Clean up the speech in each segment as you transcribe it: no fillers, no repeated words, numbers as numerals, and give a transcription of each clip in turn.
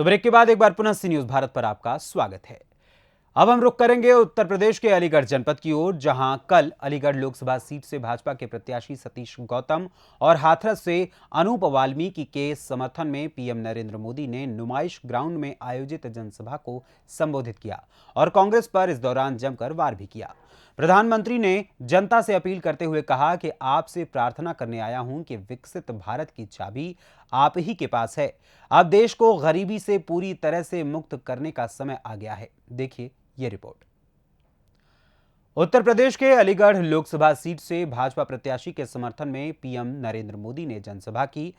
Break के बाद एक बार पुनः सी न्यूज भारत पर आपका स्वागत है। अब हम रुख करेंगे उत्तर प्रदेश के अलीगढ़ जनपद की ओर, जहां कल अलीगढ़ लोकसभा सीट से भाजपा के प्रत्याशी सतीश गौतम और हाथरस से अनूप वाल्मीकि के समर्थन में पीएम नरेंद्र मोदी ने नुमाइश ग्राउंड में आयोजित जनसभा को संबोधित किया और कांग्रेस पर इस दौरान जमकर वार भी किया। प्रधानमंत्री ने जनता से अपील करते हुए कहा कि आपसे प्रार्थना करने आया हूं कि विकसित भारत की चाबी आप ही के पास है। अब देश को गरीबी से पूरी तरह से मुक्त करने का समय आ गया है। देखिए ये रिपोर्ट। उत्तर प्रदेश के अलीगढ़ लोकसभा सीट से भाजपा प्रत्याशी के समर्थन में पीएम नरेंद्र मोदी ने जनसभा की।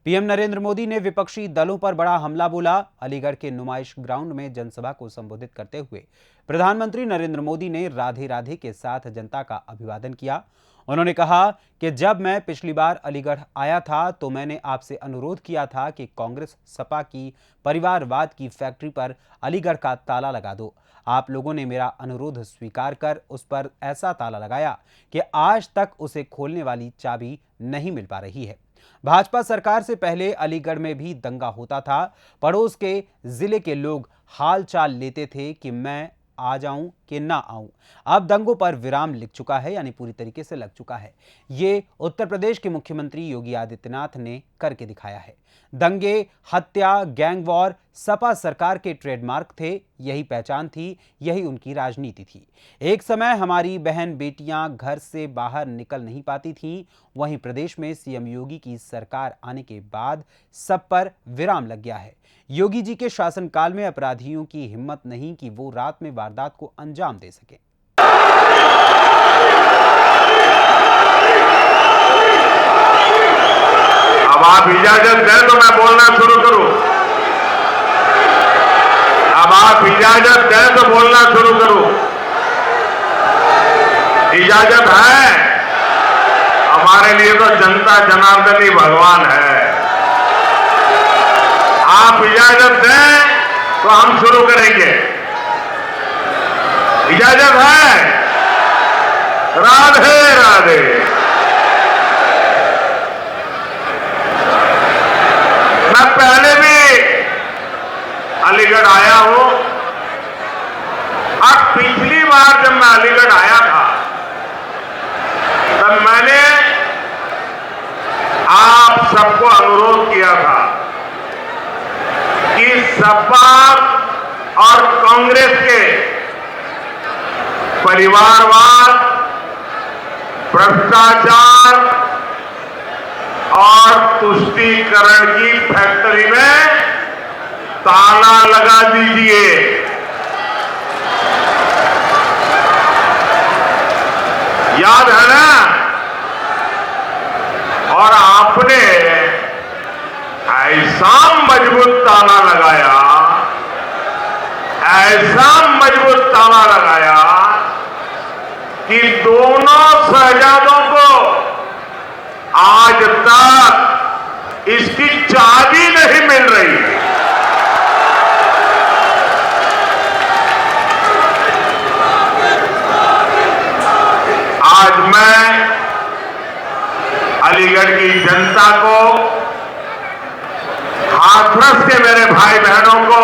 पीएम नरेंद्र मोदी ने विपक्षी दलों पर बड़ा हमला बोला। अलीगढ़ के नुमाइश ग्राउंड में जनसभा को संबोधित करते हुए प्रधानमंत्री नरेंद्र मोदी ने राधे राधे के साथ जनता का अभिवादन किया। उन्होंने कहा कि जब मैं पिछली बार अलीगढ़ आया था तो मैंने आपसे अनुरोध किया था कि कांग्रेस सपा की परिवारवाद की फैक्ट्री पर अलीगढ़ का ताला लगा दो। आप लोगों ने मेरा अनुरोध स्वीकार कर उस पर ऐसा ताला लगाया कि आज तक उसे खोलने वाली चाबी नहीं मिल पा रही है। भाजपा सरकार से पहले अलीगढ़ में भी दंगा होता था। पड़ोस के जिले के लोग हाल चाल लेते थे कि मैं आ जाऊं कि ना आऊं। अब दंगों पर विराम लिख चुका है, यानी पूरी तरीके से लग चुका है। ये उत्तर प्रदेश के मुख्यमंत्री योगी आदित्यनाथ ने करके दिखाया है। दंगे, हत्या, गैंग वॉर सपा सरकार के ट्रेडमार्क थे। यही पहचान थी, यही उनकी राजनीति थी। एक समय हमारी बहन बेटियां घर से बाहर निकल नहीं पाती थीं। वहीं प्रदेश में सीएम योगी की सरकार आने के बाद सब पर विराम लग गया है। योगी जी के शासनकाल में अपराधियों की हिम्मत नहीं कि वो रात में वारदात को अंजाम दे सके। अब आप इजाजत दें तो मैं बोलना शुरू करूं। अब आप इजाजत दें तो बोलना शुरू करूं। इजाजत है? हमारे लिए तो जनता जनार्दन ही भगवान है। आप इजाजत दें तो हम शुरू करेंगे। इजाजत है? राधे राधे। मैं पहले भी अलीगढ़ आया हूं और पिछली बार जब मैं अलीगढ़ आया था तब मैंने आप सबको अनुरोध किया था कि सपा और कांग्रेस के परिवारवाद, भ्रष्टाचार और तुष्टीकरण की फैक्ट्री में ताला लगा दीजिए। याद है ना? और आपने ऐसा मजबूत ताला लगाया, ऐसा मजबूत ताला लगाया कि दोनों शहजादों को आज तक इसकी चाबी नहीं मिल रही। आज मैं अलीगढ़ की जनता को, हाथरस के मेरे भाई बहनों को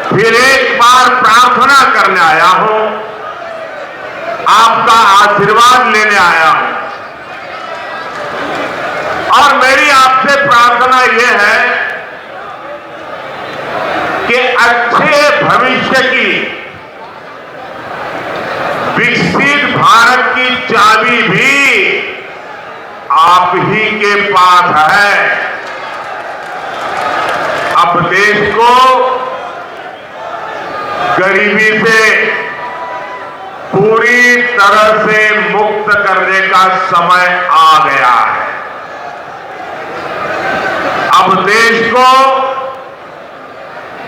फिर एक बार प्रार्थना करने आया हूं, आपका आशीर्वाद लेने आया हूं। और मेरी आपसे प्रार्थना यह है कि अच्छे भविष्य की, विकसित भारत की चाबी भी आप ही के पास है। अब देश को गरीबी से पूरी तरह से मुक्त करने का समय आ गया है। अब देश को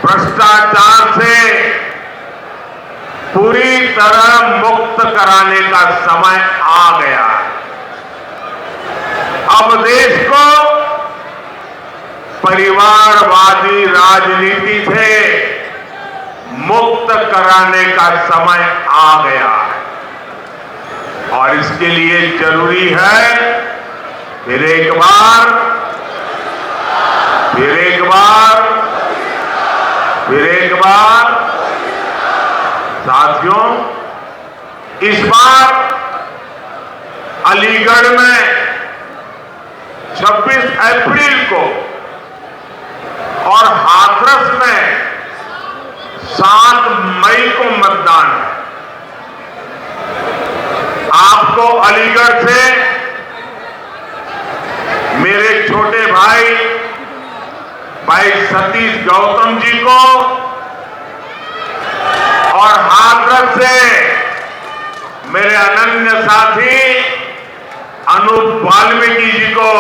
भ्रष्टाचार से पूरी तरह मुक्त कराने का समय आ गया है। अब देश को परिवारवादी राजनीति से मुक्त कराने का समय आ गया है। और इसके लिए जरूरी है फिर एक बार बार साथियों, इस बार अलीगढ़ में 26 अप्रैल को और हाथरस में 7 मई को मतदान है। आपको अलीगढ़ से मेरे छोटे भाई सतीश गौतम जी को और हाथरस से मेरे अनन्य साथी अनूप वाल्मीकि जी को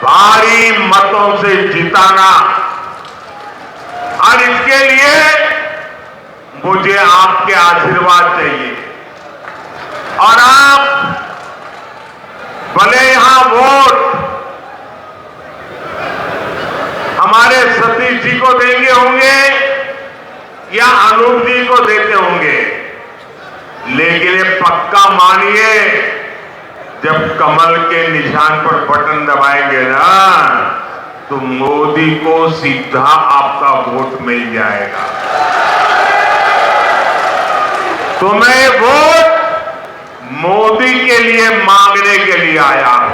भारी मतों से जिताना, और इसके लिए मुझे आपके आशीर्वाद चाहिए। और आप भले यहां वोट हमारे सतीश जी को देंगे होंगे या अनूप जी को देते होंगे, लेकिन ये पक्का मानिए, जब कमल के निशान पर बटन दबाएंगे ना, तो मोदी को सीधा आपका वोट मिल जाएगा। तो मैं वोट मोदी के लिए मांगने के लिए आया हूं।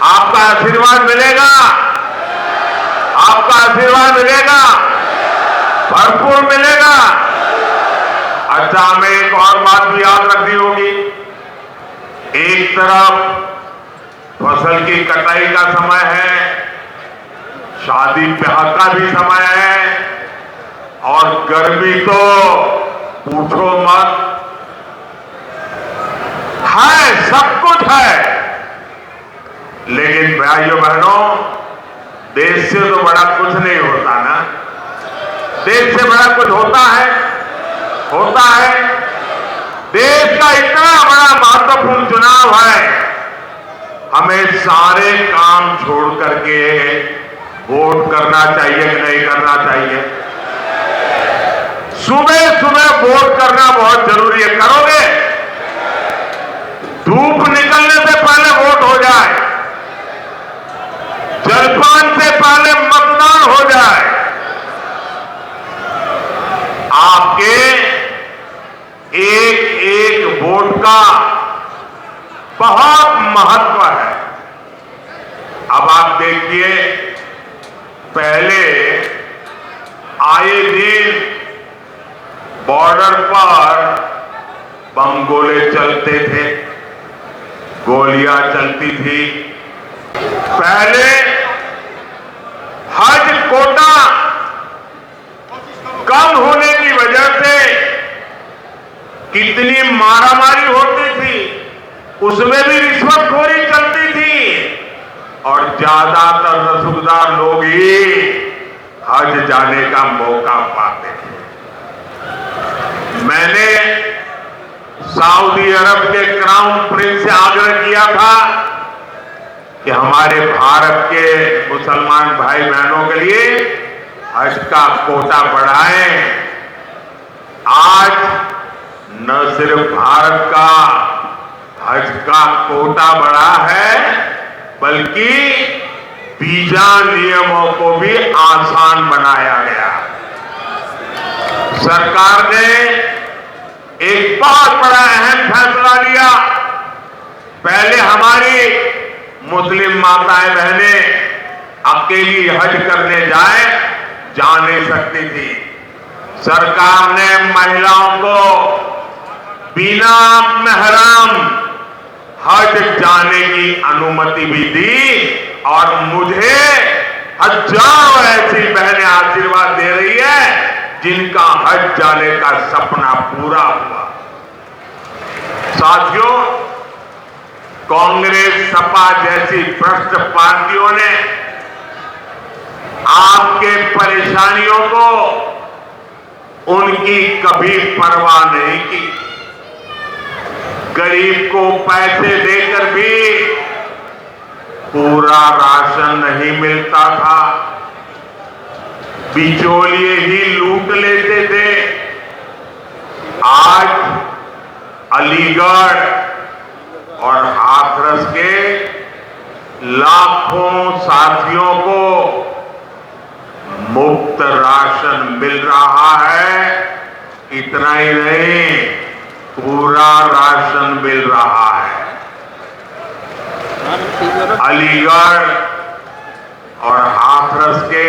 आपका आशीर्वाद मिलेगा, आपका आशीर्वाद मिलेगा, भरपूर मिलेगा। अच्छा, हमें एक और बात भी याद रखनी होगी। एक तरफ फसल की कटाई का समय है, शादी ब्याह का भी समय है, और गर्मी तो पूछो मत, है, सब कुछ है। लेकिन भाइयों बहनों, देश से तो बड़ा कुछ नहीं होता ना। देश से बड़ा कुछ होता है देश का इतना बड़ा महत्वपूर्ण चुनाव है, हमें सारे काम छोड़ करके वोट करना चाहिए कि नहीं करना चाहिए? सुबह सुबह वोट करना बहुत जरूरी है। करोगे? धूप निकलने से पहले वोट हो जाए, जलपान से पहले मतदान हो जाए। आपके एक एक वोट का बहुत महत्व है। अब आप देखिए, पहले आए दिन बॉर्डर पर बम गोले चलते थे, गोलियां चलती थी। पहले हज कोटा कम होने की वजह से कितनी मारामारी होती थी, उसमें भी रिश्वतखोरी चलती थी, और ज्यादातर रसूखदार लोग ही हज जाने का मौका पाते थे। मैंने सऊदी अरब के क्राउन प्रिंस से आग्रह किया था कि हमारे भारत के मुसलमान भाई बहनों के लिए हज का कोटा बढ़ाएं। आज न सिर्फ भारत का हज का कोटा बढ़ा है, बल्कि वीजा नियमों को भी आसान बनाया गया। सरकार ने एक बहुत बड़ा अहम फैसला लिया। पहले हमारी मुस्लिम माताएं बहनें अकेली हज करने जा नहीं सकती थी। सरकार ने महिलाओं को बिना महरम हज जाने की अनुमति भी दी, और मुझे हजारों ऐसी बहनें आशीर्वाद दे रही है जिनका हज जाने का सपना पूरा हुआ। साथियों, कांग्रेस, सपा जैसी भ्रष्ट पार्टियों ने आपके परेशानियों को उनकी कभी परवाह नहीं की। गरीब को पैसे देकर भी पूरा राशन नहीं मिलता था, बिचौलिए ही लूट लेते थे। आज अलीगढ़ और हाथरस के लाखों साथियों को मुफ्त राशन इतना ही नहीं, पूरा राशन मिल रहा है। अलीगढ़ और हाथरस के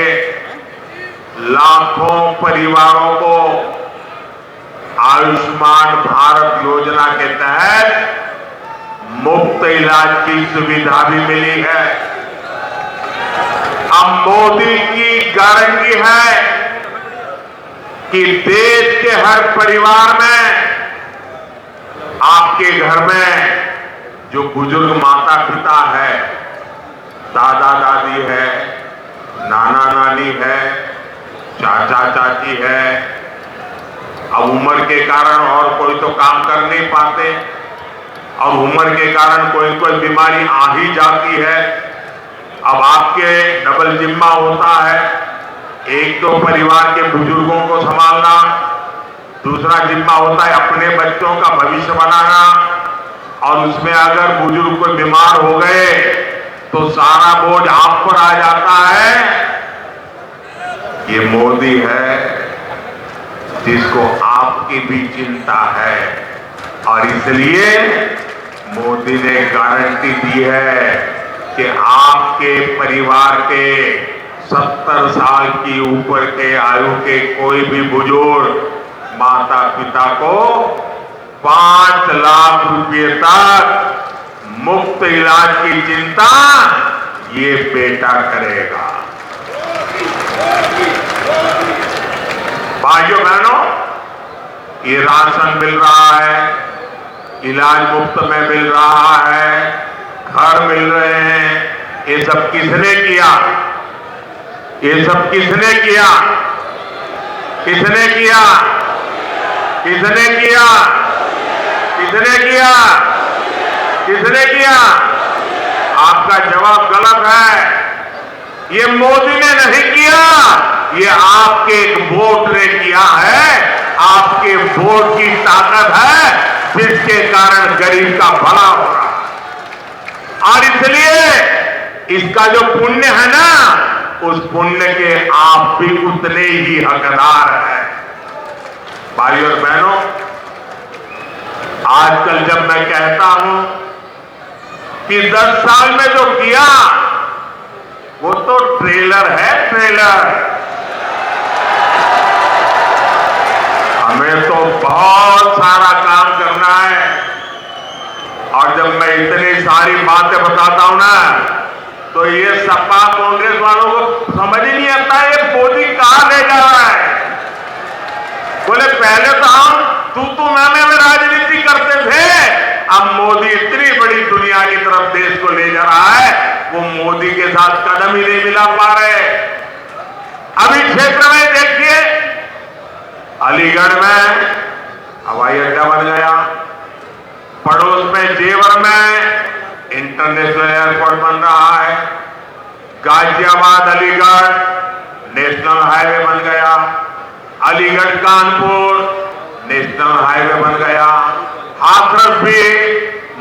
लाखों परिवारों को आयुष्मान भारत योजना के तहत मुफ्त इलाज की सुविधा भी मिली है। अब मोदी की गारंटी है कि देश के हर परिवार में, आपके घर में जो बुजुर्ग माता पिता है, दादा दादी है, नाना नानी है, चाचा चाची है, अब उम्र के कारण और कोई तो काम कर नहीं पाते और उम्र के कारण कोई कोई बीमारी आ ही जाती है। अब आपके डबल जिम्मा होता है, एक तो परिवार के बुजुर्गों को संभालना, दूसरा जिम्मा होता है अपने बच्चों का भविष्य बनाना, और उसमें अगर बुजुर्ग कोई बीमार हो गए तो सारा बोझ आप पर आ जाता है। ये मोदी है जिसको आपकी भी चिंता है, और इसलिए मोदी ने गारंटी दी है कि आपके परिवार के 70 साल की ऊपर के आयु के कोई भी बुजुर्ग माता पिता को 5 लाख रुपए तक मुफ्त इलाज की चिंता ये बेटा करेगा। भाइयों बहनों, ये राशन मिल रहा है, इलाज मुफ्त में मिल रहा है, घर मिल रहे हैं, ये सब किसने किया? ये सब किसने किया? किसने किया? किसने किया? किसने किया? किसने किया? आपका जवाब गलत है। ये मोदी ने नहीं किया, ये आपके एक वोट ने किया है। आपके वोट की ताकत है जिसके कारण गरीब का भला हो रहा है। और इसलिए इसका जो पुण्य है ना, उस पुण्य के आप भी उतने ही हकदार हैं। भाइयों और बहनों, आजकल जब मैं कहता हूं कि 10 साल में जो किया वो तो ट्रेलर है, ट्रेलर। हमें तो बहुत सारा काम करना है। और जब मैं इतनी सारी बातें बताता हूं ना, तो ये सपा कांग्रेस वालों को समझ ही नहीं आता ये मोदी कहां ले जा रहा है। बोले पहले तो हम तू मैं राजनीति करते थे, अब मोदी इतनी बड़ी दुनिया की तरफ देश को ले जा रहा है, वो मोदी के साथ कदम ही नहीं मिला पा रहे। अभी क्षेत्र में देखिए, अलीगढ़ में हवाई अड्डा बन गया, पड़ोस में जेवर में इंटरनेशनल एयरपोर्ट बन रहा है, गाजियाबाद अलीगढ़ नेशनल हाईवे बन गया, अलीगढ़ कानपुर नेशनल हाईवे बन गया, हाथरस भी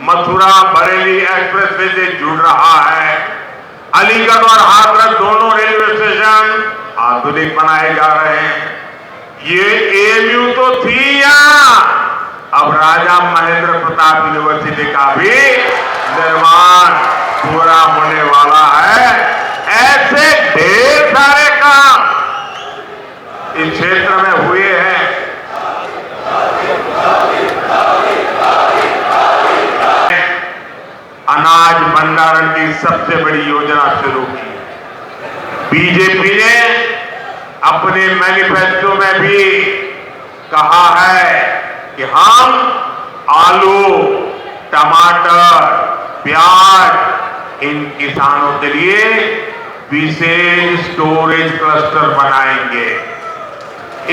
मथुरा बरेली एक्सप्रेसवे से जुड़ रहा है। अलीगढ़ और हाथरस दोनों रेलवे स्टेशन आधुनिक बनाए जा रहे हैं। ये एएमयू तो थी यहाँ, अब राजा महेंद्र प्रताप यूनिवर्सिटी का भी निर्माण पूरा होने वाला है। ऐसे ढेर सारे काम इस क्षेत्र में हुए हैं। अनाज भंडारण की सबसे बड़ी योजना शुरू की। बीजेपी ने अपने मैनिफेस्टो में भी कहा है कि हम आलू, टमाटर, प्याज इन किसानों के लिए विशेष स्टोरेज क्लस्टर बनाएंगे।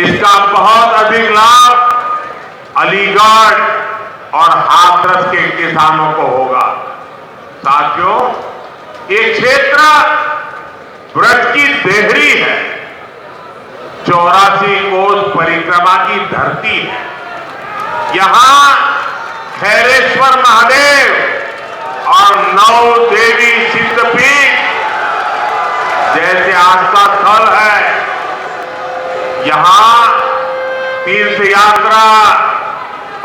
इसका बहुत अधिक लाभ अलीगढ़ और हाथरस के किसानों को होगा। साथियों, ये क्षेत्र व्रत की देहरी है, 84 कोस परिक्रमा की धरती है। यहां खैरेश्वर महादेव और 9 देवी सिद्धपीठ जैसे आस्था स्थल है। यहां तीर्थ यात्रा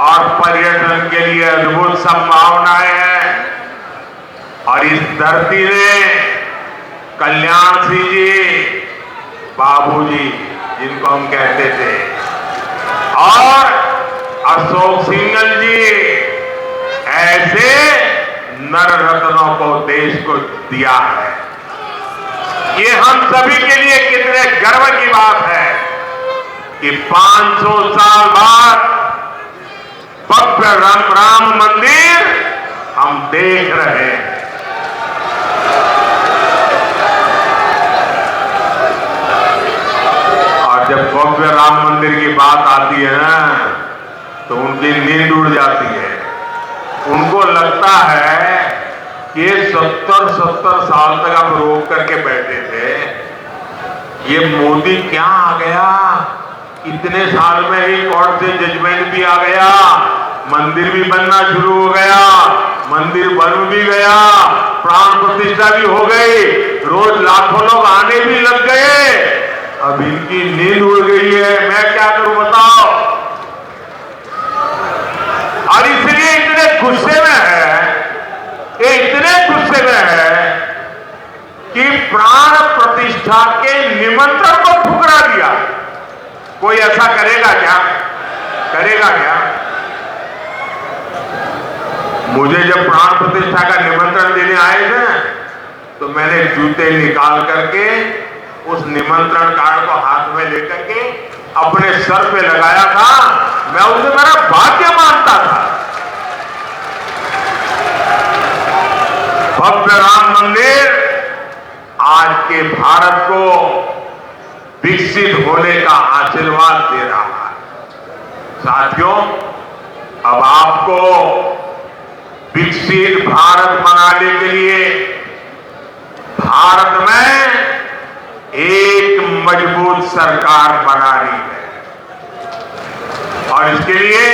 और पर्यटन के लिए अद्भुत संभावनाएं हैं। और इस धरती ने कल्याण सिंह जी, बाबूजी जिनको हम कहते थे, और अशोक सिंघल जी ऐसे नर रत्नों को देश को दिया है। ये हम सभी के लिए कितने गर्व की बात है कि 500 साल बाद भव्य राम मंदिर हम देख रहे हैं। और जब भव्य राम मंदिर की बात आती है ना, तो उनकी नींद उड़ जाती है। उनको लगता है कि 70 साल तक आप रोक करके बैठे थे, ये मोदी क्या आ गया, इतने साल में ही कोर्ट से जजमेंट भी आ गया, मंदिर भी बनना शुरू हो गया, मंदिर बन भी गया, प्राण प्रतिष्ठा भी हो गई, रोज लाखों लोग आने भी लग गए। अब इनकी नींद उड़ गई है, मैं क्या करूं बताओ। और इसलिए इतने गुस्से में है, ये इतने गुस्से में है कि प्राण प्रतिष्ठा के निमंत्रण को ठुकरा दिया। कोई ऐसा करेगा क्या? करेगा क्या? मुझे जब प्राण प्रतिष्ठा का निमंत्रण देने आए थे, तो मैंने जूते निकाल करके उस निमंत्रण कार्ड को हाथ में लेकर के अपने सर पे लगाया था। मैं उसे मेरा भाग्य मानता था। भव्य राम मंदिर आज के भारत को विकसित होने का आशीर्वाद दे रहा है। साथियों, अब आपको विकसित भारत बनाने के लिए भारत में एक मजबूत सरकार बनानी है। और इसके लिए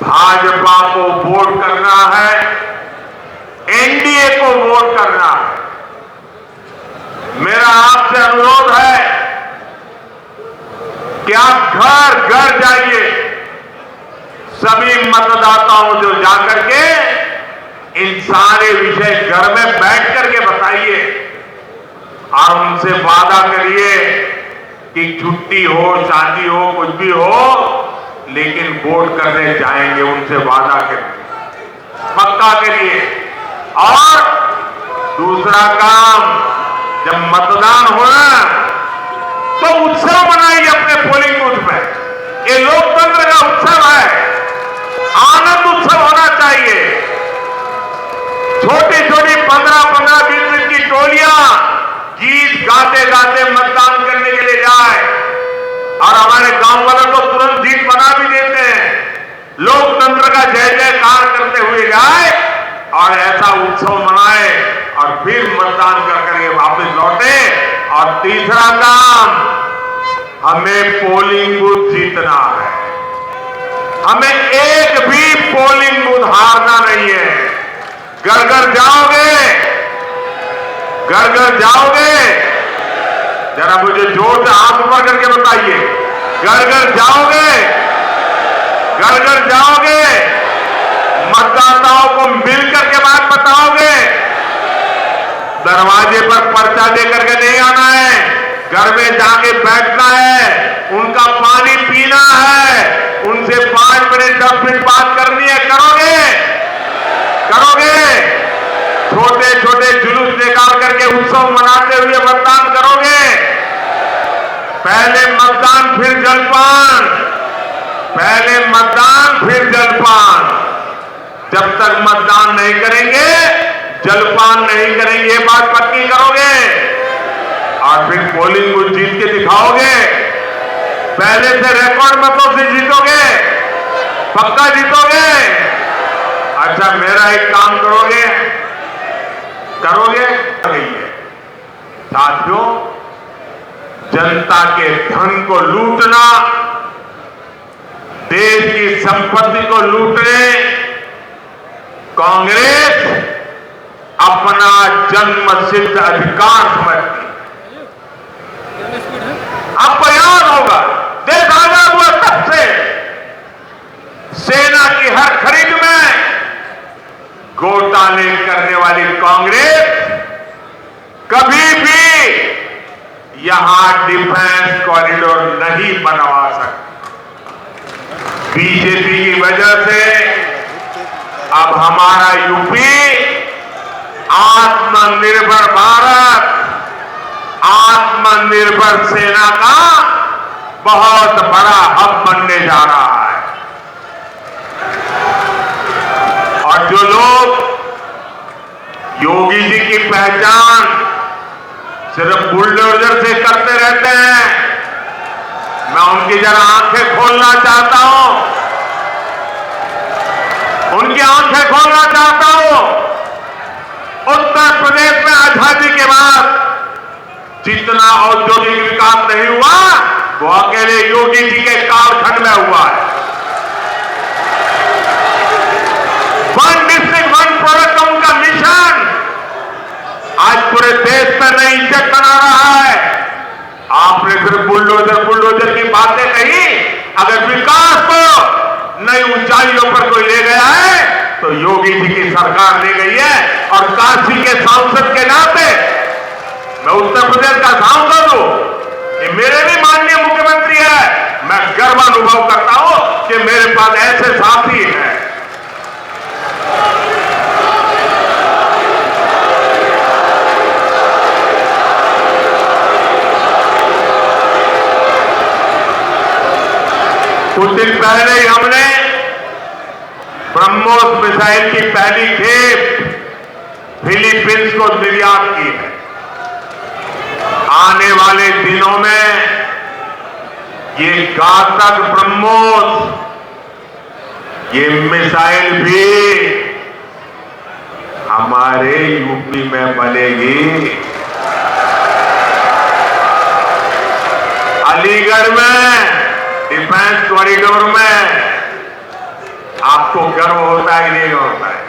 भाजपा को वोट करना है, एनडीए को वोट करना है। मेरा आपसे अनुरोध है कि आप घर घर जाइए, सभी मतदाताओं जो जाकर के इन सारे विषय घर में बैठ करके बताइए और उनसे वादा करिए कि छुट्टी हो, शादी हो, कुछ भी हो, लेकिन वोट करने जाएंगे। उनसे वादा करिए, पक्का करिए। और दूसरा काम, जब मतदान होना तो उत्सव मनाइए अपने पोलिंग बूथ में। ये लोकतंत्र का उत्सव है, आनंद उत्सव होना चाहिए। छोटी छोटी 15-15, 20 की टोलियां गीत गाते गाते मतदान करने के लिए जाए और हमारे गांव वालों को तुरंत जीत बना भी देते हैं। लोकतंत्र का जय जयकार करते हुए जाए और ऐसा उत्सव मनाए और फिर मतदान कर करके वापस लौटे। और तीसरा काम, हमें पोलिंग बूथ जीतना है। हमें एक भी पोलिंग बूथ हारना नहीं है। घर घर जाओगे, घर घर जाओगे, जरा मुझे जोर से हाथ ऊपर करके बताइए। घर घर जाओगे, घर घर जाओगे, मतदाताओं को मिलकर के बात बताओगे। दरवाजे पर पर्चा दे करके नहीं आना है, घर में जाके बैठना है, उनका पानी पीना है, उनसे 5 मिनट 10 मिनट बात करनी है। करोगे? करोगे? छोटे छोटे जुलूस निकाल करके उत्सव मनाते हुए मतदान करोगे? पहले मतदान फिर जलपान, पहले मतदान फिर जलपान। जब तक मतदान नहीं करेंगे, जलपान नहीं करेंगे, ये बात पक्की करोगे? और फिर पोलिंग बूथ जीत के दिखाओगे? पहले से रिकॉर्ड मतों से जीतोगे? पक्का जीतोगे? अच्छा, मेरा एक काम करोगे? करोगे? साथियों, जनता के धन को लूटना, देश की संपत्ति को लूटने कांग्रेस अपना जन्मसिद्ध अधिकार समझती है। आपको याद होगा, देश आजाद सेना की हर खरीद में घोटाले करने वाली कांग्रेस कभी भी यहां डिफेंस कॉरिडोर नहीं बनवा सकती। बीजेपी की वजह से अब हमारा यूपी आत्मनिर्भर भारत, आत्मनिर्भर सेना का बहुत बड़ा हब बनने जा रहा है। और जो लोग योगी जी की पहचान सिर्फ बुलडोजर से करते रहते हैं, मैं उनकी जरा आंखें खोलना चाहता हूं, उनकी आंखें खोलना चाहता हूं। उत्तर प्रदेश में आजादी के बाद जितना औद्योगिक विकास नहीं हुआ वो अकेले योगी जी के कालखंड में हुआ है। वन डिस्ट्रिक्ट वन प्रोडक्ट का उनका मिशन आज पूरे देश में नई इज्जत बना रहा है। आपने सिर्फ बुलडोजर की बातें कही, अगर विकास को नई ऊंचाइयों पर कोई ले गया है तो योगी जी की सरकार ले गई है। और काशी के सांसद के नाते मैं उत्तर प्रदेश का सांसद हूं, ये मेरे भी माननीय मुख्यमंत्री है, मैं गर्व अनुभव करता हूं कि मेरे पास ऐसे साथी हैं। कुछ दिन पहले ही हमने ब्रह्मोस मिसाइल की पहली खेप फिलीपींस को निर्यात की है। आने वाले दिनों में ये घातक ब्रह्मोस, ये मिसाइल भी हमारे यूपी में बनेगी। अलीगढ़ में डिफेंस कॉरिडोर में आपको गर्व होता है कि नहीं होता है?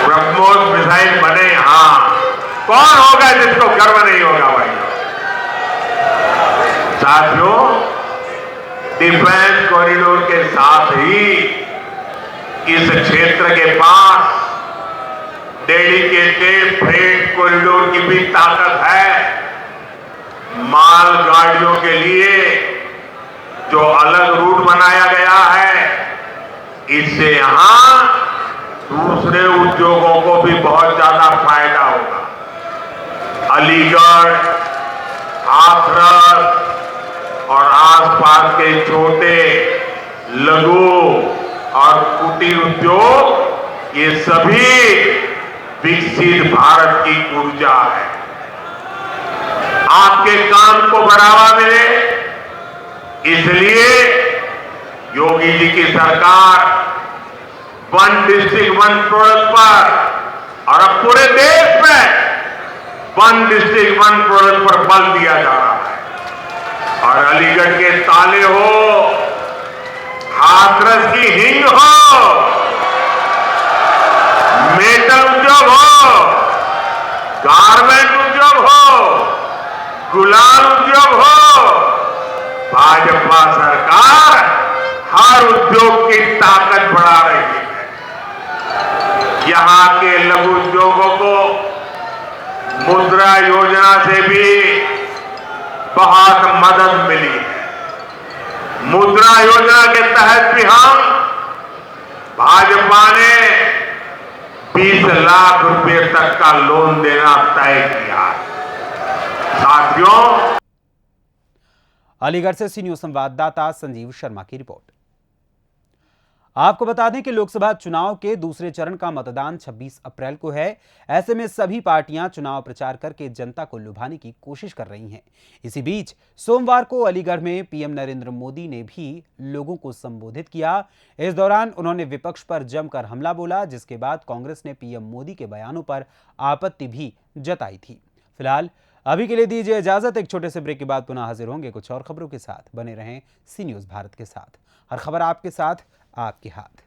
ब्रह्मोस मिसाइल बने, हां, कौन होगा जिसको गर्व नहीं होगा भाई? साथियों, डिफेंस कॉरिडोर के साथ ही इस क्षेत्र के पास डेडिकेटेड फ्रेट कॉरिडोर की भी ताकत है। मालगाड़ियों के लिए जो अलग रूट बनाया गया है, इससे यहां दूसरे उद्योगों को भी बहुत ज्यादा फायदा होगा। अलीगढ़, हाथरस और आसपास के छोटे, लघु और कुटीर उद्योग, ये सभी विकसित भारत की ऊर्जा है। आपके काम को बढ़ावा मिले, इसलिए योगी जी की सरकार वन डिस्ट्रिक्ट वन प्रोडक्ट पर और अब पूरे देश में वन डिस्ट्रिक्ट वन प्रोडक्ट पर बल दिया जा रहा है। और अलीगढ़ के ताले हो, हाथरस की हिंग हो, मेटल उद्योग हो, गारमेंट उद्योग हो, गुलाल उद्योग हो, भाजपा सरकार हर उद्योग की ताकत बढ़ा रही है। यहां के लघु उद्योगों को मुद्रा योजना से भी बहुत मदद मिली है। मुद्रा योजना के तहत भी हम भाजपा ने 20 लाख रुपए तक का लोन देना तय किया। साथियों, अलीगढ़ से सी न्यूज संवाददाता संजीव शर्मा की रिपोर्ट। आपको बता दें कि लोकसभा चुनाव के दूसरे चरण का मतदान 26 अप्रैल को है। ऐसे में सभी पार्टियां चुनाव प्रचार करके जनता को लुभाने की कोशिश कर रही हैं। इसी बीच सोमवार को अलीगढ़ में पीएम नरेंद्र मोदी ने भी लोगों को संबोधित किया। इस दौरान उन्होंने विपक्ष पर जमकर हमला बोला, जिसके बाद कांग्रेस ने पीएम मोदी के बयानों पर आपत्ति भी जताई थी। फिलहाल अभी के लिए दीजिए इजाजत। एक छोटे से ब्रेक के बाद पुनः हाजिर होंगे कुछ और खबरों के साथ। बने रहें सी न्यूज भारत के साथ। हर खबर आपके साथ, आपके हाथ।